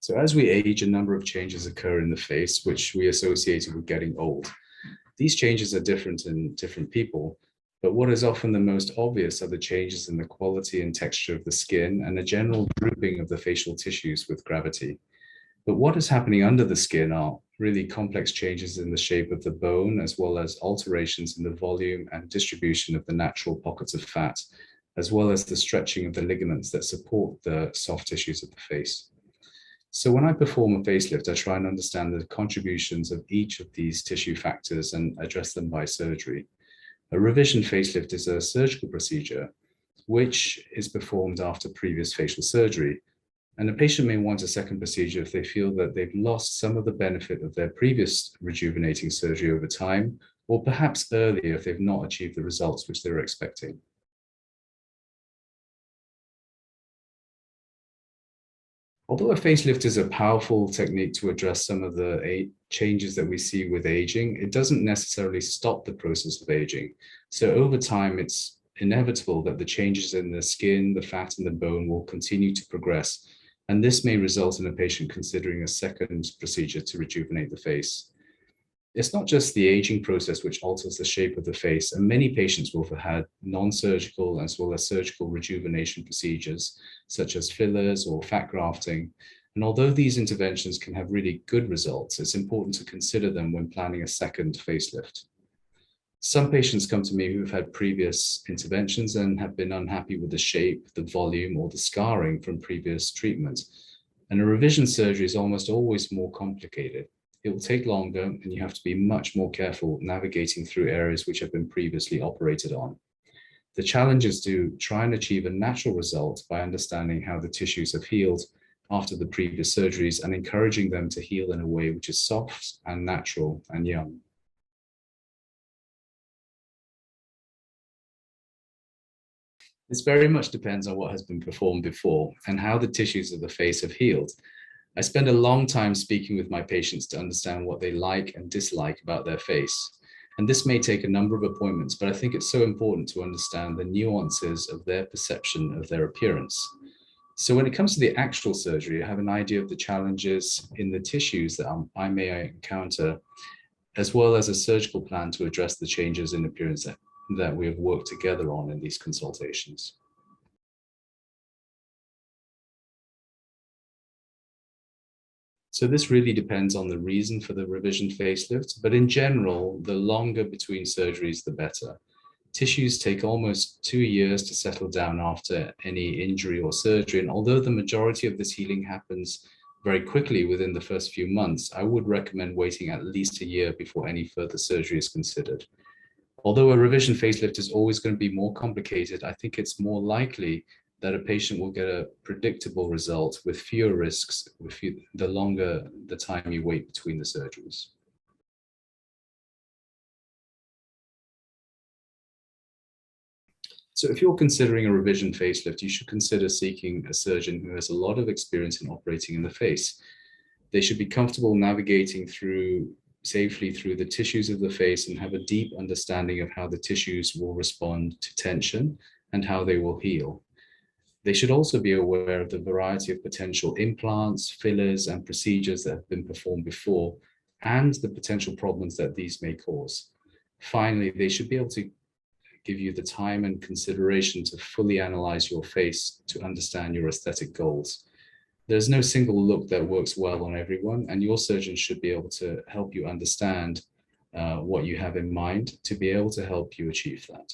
So as we age, a number of changes occur in the face, which we associate with getting old. These changes are different in different people, but what is often the most obvious are the changes in the quality and texture of the skin and a general drooping of the facial tissues with gravity. But what is happening under the skin are really complex changes in the shape of the bone, as well as alterations in the volume and distribution of the natural pockets of fat, as well as the stretching of the ligaments that support the soft tissues of the face. So when I perform a facelift, I try and understand the contributions of each of these tissue factors and address them by surgery. A revision facelift is a surgical procedure which is performed after previous facial surgery. And a patient may want a second procedure if they feel that they've lost some of the benefit of their previous rejuvenating surgery over time, or perhaps earlier if they've not achieved the results which they were expecting. Although a facelift is a powerful technique to address some of the changes that we see with aging, it doesn't necessarily stop the process of aging. So over time, it's inevitable that the changes in the skin, the fat, and the bone will continue to progress. And this may result in a patient considering a second procedure to rejuvenate the face. It's not just the aging process which alters the shape of the face, and many patients will have had non-surgical as well as surgical rejuvenation procedures, such as fillers or fat grafting. And although these interventions can have really good results, it's important to consider them when planning a second facelift. Some patients come to me who've had previous interventions and have been unhappy with the shape, the volume, or the scarring from previous treatment. And a revision surgery is almost always more complicated. It will take longer, and you have to be much more careful navigating through areas which have been previously operated on. The challenge is to try and achieve a natural result by understanding how the tissues have healed after the previous surgeries and encouraging them to heal in a way which is soft and natural and young. This very much depends on what has been performed before and how the tissues of the face have healed. I spend a long time speaking with my patients to understand what they like and dislike about their face. And this may take a number of appointments, but I think it's so important to understand the nuances of their perception of their appearance. So when it comes to the actual surgery, I have an idea of the challenges in the tissues that I may encounter, as well as a surgical plan to address the changes in appearance that we have worked together on in these consultations. So this really depends on the reason for the revision facelift, but in general, the longer between surgeries, the better. Tissues take almost 2 years to settle down after any injury or surgery, and although the majority of this healing happens very quickly within the first few months, I would recommend waiting at least a year before any further surgery is considered. Although a revision facelift is always going to be more complicated, I think it's more likely that a patient will get a predictable result with fewer risks the longer the time you wait between the surgeries. So if you're considering a revision facelift, you should consider seeking a surgeon who has a lot of experience in operating in the face. They should be comfortable navigating safely through the tissues of the face and have a deep understanding of how the tissues will respond to tension and how they will heal. They should also be aware of the variety of potential implants, fillers, and procedures that have been performed before, and the potential problems that these may cause. Finally, they should be able to give you the time and consideration to fully analyze your face to understand your aesthetic goals. There's no single look that works well on everyone, and your surgeon should be able to help you understand what you have in mind to be able to help you achieve that.